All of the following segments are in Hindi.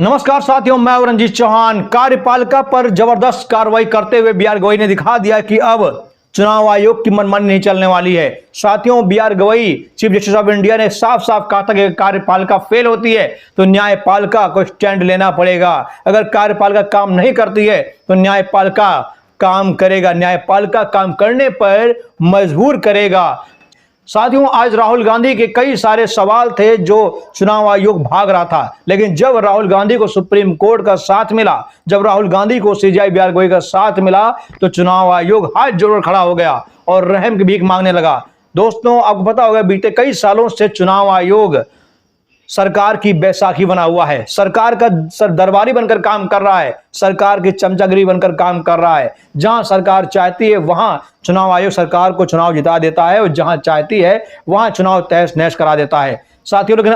नमस्कार साथियों, मैं हूं रंजीत चौहान। कार्यपालिका पर जबरदस्त कार्रवाई करते हुए बी आर गवई ने दिखा दिया कि अब चुनाव आयोग की मनमानी नहीं चलने वाली है। साथियों, B R Gavai chief justice of India ने साफ साफ कहा था कि कार्यपालिका फेल होती है तो न्यायपालिका को स्टैंड लेना पड़ेगा। अगर कार्यपालिका काम नहीं करती है तो न्यायपालिका काम करेगा, न्यायपालिका काम करने पर मजबूर करेगा। साथियों, आज राहुल गांधी के कई सारे सवाल थे जो चुनाव आयोग भाग रहा था, लेकिन जब राहुल गांधी को सुप्रीम कोर्ट का साथ मिला, जब राहुल गांधी को सीजेआई बी आर गवई का साथ मिला, तो चुनाव आयोग हाथ जोड़कर खड़ा हो गया और रहम की भीख मांगने लगा। दोस्तों, आपको पता होगा बीते कई सालों से चुनाव आयोग सरकार की बैसाखी बना हुआ है, सरकार का दरबारी बनकर काम कर रहा है, सरकार की चमचागिरी बनकर काम कर रहा है। जहां सरकार चाहती है वहां चुनाव आयोग सरकार को चुनाव जिता देता है और जहां चाहती है वहां चुनाव तहस नहस करा देता है। साथियों, लेकिन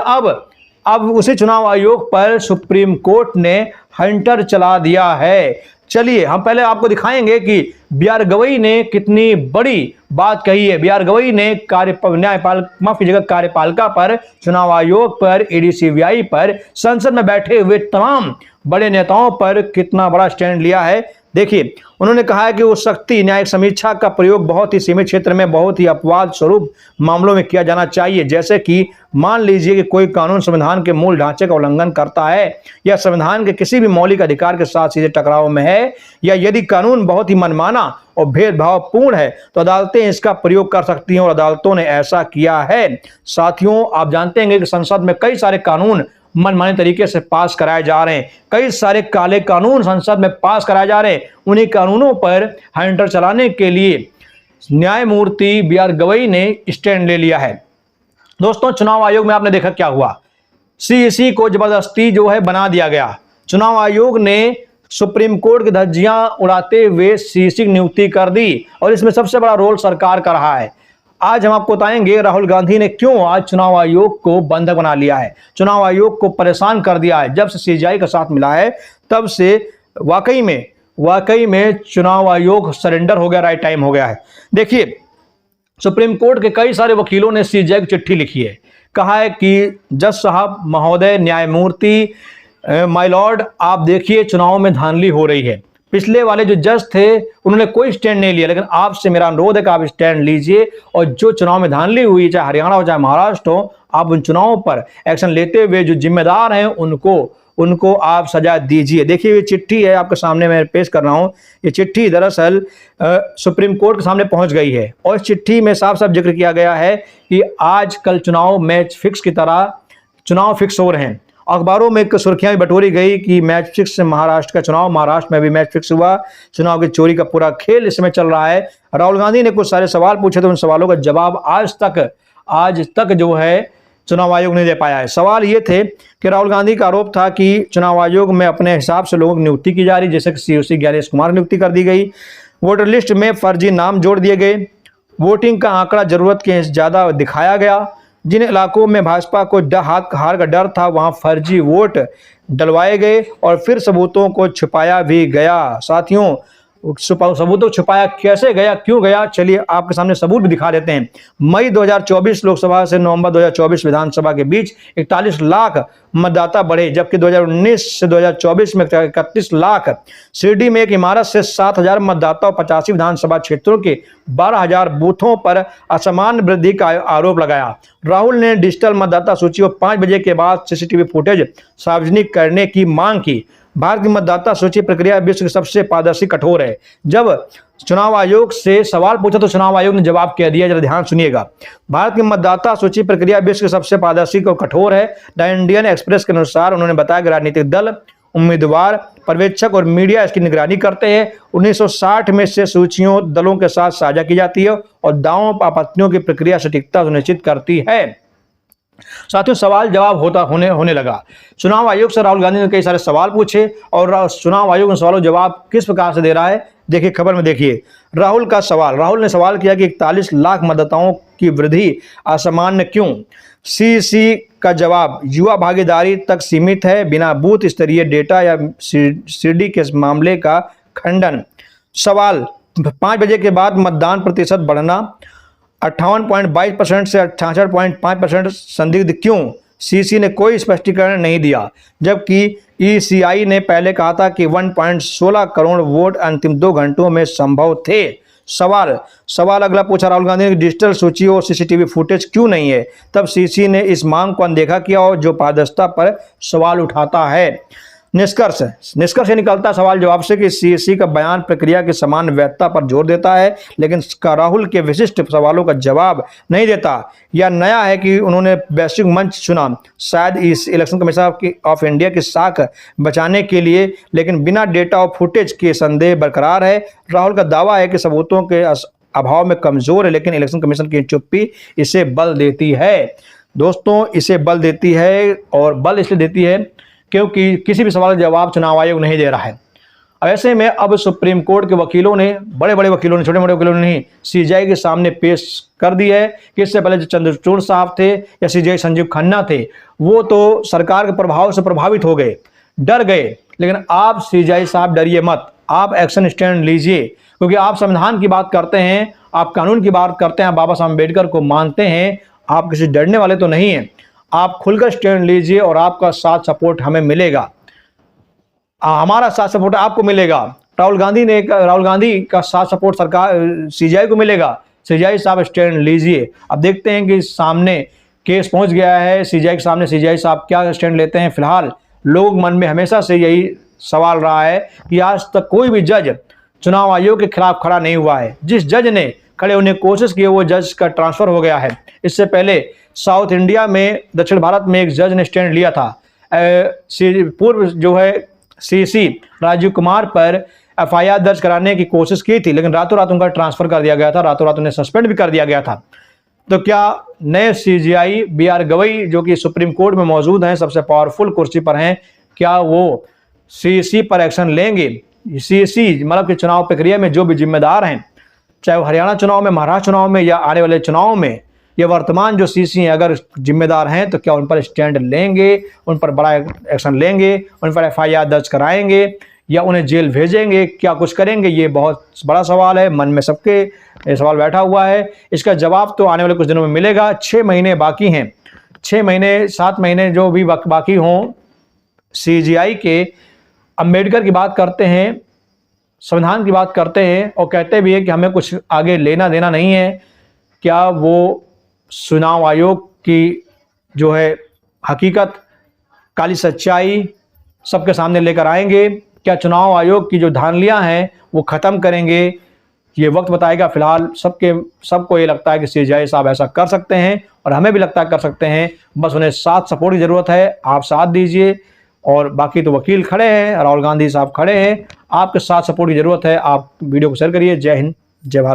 अब उसी चुनाव आयोग पर सुप्रीम कोर्ट ने हंटर चला दिया है। चलिए हम पहले आपको दिखाएंगे कि बी आर गवई ने कितनी बड़ी बात कही है। बी आर गवई ने कार्यपालिका पर, चुनाव आयोग पर, ईडी सीबीआई पर, संसद में बैठे हुए तमाम बड़े नेताओं पर कितना बड़ा स्टैंड लिया है। देखिए, उन्होंने कहा है कि वो शक्ति न्यायिक समीक्षा का प्रयोग बहुत ही सीमित क्षेत्र में, बहुत ही अपवाद स्वरूप मामलों में किया जाना चाहिए। जैसे कि मान लीजिए कि कोई कानून संविधान के मूल ढांचे का उल्लंघन करता है या संविधान के किसी भी मौलिक अधिकार के साथ सीधे टकराव में है, या यदि कानून बहुत ही मनमाना और भेदभावपूर्ण है तो अदालतें इसका प्रयोग कर सकती हैं और अदालतों ने ऐसा किया है। साथियों, आप जानते हैं कि संसद में कई सारे कानून मनमाने तरीके से पास कराए जा रहे हैं, कई सारे काले कानून संसद में पास कराए जा रहे हैं। उन्हीं कानूनों पर हंटर चलाने के लिए न्यायमूर्ति बी आर गवई ने स्टैंड ले लिया है। दोस्तों, चुनाव आयोग में आपने देखा क्या हुआ, सीईसी को जबरदस्ती जो है बना दिया गया। चुनाव आयोग ने सुप्रीम कोर्ट की धज्जियां उड़ाते हुए सीईसी की नियुक्ति कर दी और इसमें सबसे बड़ा रोल सरकार का रहा है। आज हम आपको बताएंगे राहुल गांधी ने क्यों आज चुनाव आयोग को बंधक बना लिया है, चुनाव आयोग को परेशान कर दिया है। जब से सीजेआई का साथ मिला है तब से वाकई में चुनाव आयोग सरेंडर हो गया, राइट टाइम हो गया है। देखिए, सुप्रीम कोर्ट के कई सारे वकीलों ने सीजेआई को चिट्ठी लिखी है, कहा है कि जज साहब महोदय, न्यायमूर्ति, माय लॉर्ड, आप देखिए चुनाव में धांधली हो रही है। पिछले वाले जो जज थे उन्होंने कोई स्टैंड नहीं लिया, लेकिन आपसे मेरा अनुरोध है कि आप स्टैंड लीजिए और जो चुनाव में धांधली हुई, चाहे हरियाणा हो चाहे महाराष्ट्र हो, आप उन चुनावों पर एक्शन लेते हुए जो जिम्मेदार हैं उनको आप सजा दीजिए। देखिए, ये चिट्ठी है आपके सामने, मैं पेश कर रहा हूं। ये चिट्ठी दरअसल सुप्रीम कोर्ट के सामने पहुंच गई है और इस चिट्ठी में साफ साफ जिक्र किया गया है कि आज कल चुनाव मैच फिक्स की तरह चुनाव फिक्स हो रहे हैं। अखबारों में एक सुर्खियां भी बटोरी गई कि मैच फिक्स महाराष्ट्र का चुनाव, महाराष्ट्र में भी मैच फिक्स हुआ, चुनाव की चोरी का पूरा खेल इसमें चल रहा है। राहुल गांधी ने कुछ सारे सवाल पूछे थे, उन सवालों का जवाब आज तक जो है चुनाव आयोग नहीं दे पाया है। सवाल ये थे कि राहुल गांधी का आरोप था कि चुनाव आयोग में अपने हिसाब से लोगों की नियुक्ति की जा रही, जैसे कि सीओसी ज्ञानेश कुमार की नियुक्ति कर दी गई, वोटर लिस्ट में फर्जी नाम जोड़ दिए गए, वोटिंग का आंकड़ा जरूरत के ज्यादा दिखाया गया, जिन इलाकों में भाजपा को हार का डर था वहां फर्जी वोट डलवाए गए और फिर सबूतों को छुपाया भी गया। साथियों, सबूतों को छुपाया कैसे गया, क्यों गया, चलिए आपके सामने सबूत भी दिखा देते हैं। मई 2024 लोकसभा से नवंबर 2024 विधानसभा के बीच 41 लाख मतदाता बढ़े, जबकि 2019 से 2024 में 31 लाख। शिरडी में एक इमारत से 7,000 मतदाता और 85 विधानसभा क्षेत्रों के 12,000 बूथों पर असमान वृद्धि का आरोप लगाया। राहुल ने डिजिटल मतदाता सूची को 5 बजे के बाद सीसीटीवी फुटेज सार्वजनिक करने की मांग की। भारत की मतदाता सूची प्रक्रिया विश्व की सबसे पारदर्शी कठोर है। जब चुनाव आयोग से सवाल पूछा तो चुनाव आयोग ने जवाब कह दिया, जरा ध्यान सुनिएगा। भारत की मतदाता सूची प्रक्रिया विश्व की सबसे पारदर्शी और कठोर है। द इंडियन एक्सप्रेस के अनुसार उन्होंने बताया कि राजनीतिक दल, उम्मीदवार, पर्यवेक्षक और मीडिया इसकी निगरानी करते हैं। 1960 में से सूचियों दलों के साथ साझा की जाती है और दावों आपत्तियों की प्रक्रिया सटीकता सुनिश्चित करती है। साथियों, सवाल जवाब होने लगा। चुनाव आयोग से राहुल गांधी ने कई सारे सवाल पूछे और चुनाव आयोग उन सवालों जवाब किस प्रकार से दे रहा है, देखिए खबर में। देखिए राहुल ने सवाल किया कि 41 लाख मतदाताओं की वृद्धि असामान्य क्यों। सीईसी का जवाब, युवा भागीदारी तक सीमित है, बिना बूथ स्तरीय डेटा या शिरडी के मामले का खंडन। सवाल, 5 बजे के बाद मतदान प्रतिशत बढ़ना 58.22% से 68.5% संदिग्ध क्यों। सीसी ने कोई स्पष्टीकरण नहीं दिया, जबकि ईसीआई ने पहले कहा था कि 1.16 करोड़ वोट अंतिम 2 घंटों में संभव थे। सवाल अगला पूछा राहुल गांधी ने, डिजिटल सूची और सीसीटीवी फुटेज क्यों नहीं है? तब सीसी ने इस मांग को अनदेखा किया और जो पारदर्शिता पर सवाल उठाता है। निष्कर्ष ये निकलता सवाल जवाब से कि सीसी का बयान प्रक्रिया की समान वैधता पर जोर देता है, लेकिन राहुल के विशिष्ट सवालों का जवाब नहीं देता। यह नया है कि उन्होंने वैश्विक मंच चुना, शायद इस इलेक्शन कमीशन ऑफ इंडिया की साख बचाने के लिए, लेकिन बिना डेटा और फुटेज के संदेह बरकरार है। राहुल का दावा है कि सबूतों के अभाव में कमजोर है, लेकिन इलेक्शन कमीशन की चुप्पी इसे बल देती है। दोस्तों, इसे बल देती है, और बल इसलिए देती है क्योंकि किसी भी सवाल का जवाब चुनाव आयोग नहीं दे रहा है। ऐसे में अब सुप्रीम कोर्ट के वकीलों ने, बड़े बड़े वकीलों ने, छोटे मोटे वकीलों ने नहीं, सीजीआई के सामने पेश कर दी है कि इससे पहले जो चंद्रचूड़ साहब थे या सीजीआई संजीव खन्ना थे, वो तो सरकार के प्रभाव से प्रभावित हो गए, डर गए। लेकिन आप सीजीआई साहब डरिए मत, आप एक्शन स्टैंड लीजिए, क्योंकि आप संविधान की बात करते हैं, आप कानून की बात करते हैं, आप बाबा साहब अम्बेडकर को मानते हैं, आप किसी डरने वाले तो नहीं हैं। आप खुलकर स्टैंड लीजिए और आपका साथ सपोर्ट हमें मिलेगा, हमारा साथ सपोर्ट आपको मिलेगा। राहुल गांधी का साथ सपोर्ट सरकार सीजीआई को मिलेगा। सीजीआई साहब स्टैंड लीजिए। अब देखते हैं कि सामने केस पहुंच गया है सीजीआई के सामने, सीजीआई साहब क्या स्टैंड लेते हैं। फिलहाल लोग मन में हमेशा से यही सवाल रहा है कि आज तक कोई भी जज चुनाव आयोग के खिलाफ खड़ा नहीं हुआ है। जिस जज ने खड़े होने की कोशिश की वो जज का ट्रांसफर हो गया है। इससे पहले साउथ इंडिया में, दक्षिण भारत में एक जज ने स्टैंड लिया था। पूर्व जो है सीसी राजीव कुमार पर एफआईआर दर्ज कराने की कोशिश की थी, लेकिन रातों रात उनका ट्रांसफर कर दिया गया था, रातों रात उन्हें सस्पेंड भी कर दिया गया था। तो क्या नए सीजीआई बीआर गवई जो कि सुप्रीम कोर्ट में मौजूद हैं, सबसे पावरफुल कुर्सी पर हैं, क्या वो सीसी पर एक्शन लेंगे? सीसी मतलब कि चुनाव प्रक्रिया में जो भी जिम्मेदार हैं, चाहे वो हरियाणा चुनाव में, महाराष्ट्र चुनाव में या आने वाले चुनाव में, ये वर्तमान जो सीसी हैं अगर जिम्मेदार हैं तो क्या उन पर स्टैंड लेंगे, उन पर बड़ा एक्शन लेंगे, उन पर एफआईआर दर्ज कराएंगे या उन्हें जेल भेजेंगे? क्या कुछ करेंगे? ये बहुत बड़ा सवाल है, मन में सबके ये सवाल बैठा हुआ है। इसका जवाब तो आने वाले कुछ दिनों में मिलेगा। 6 महीने बाकी हैं, 6 महीने 7 महीने जो भी बाकी हों सीजीआई के। अम्बेडकर की बात करते हैं, संविधान की बात करते हैं और कहते भी है कि हमें कुछ आगे लेना देना नहीं है। क्या वो चुनाव आयोग की जो है हकीकत, काली सच्चाई सबके सामने लेकर आएंगे? क्या चुनाव आयोग की जो धांधलियां हैं वो ख़त्म करेंगे? ये वक्त बताएगा। फिलहाल सबको ये लगता है कि सीजीआई साहब ऐसा कर सकते हैं और हमें भी लगता है कर सकते हैं। बस उन्हें साथ सपोर्ट की ज़रूरत है, आप साथ दीजिए। और बाकी तो वकील खड़े हैं, राहुल गांधी साहब खड़े हैं, आपके साथ सपोर्ट की ज़रूरत है। आप वीडियो को शेयर करिए। जय हिंद, जय भारत।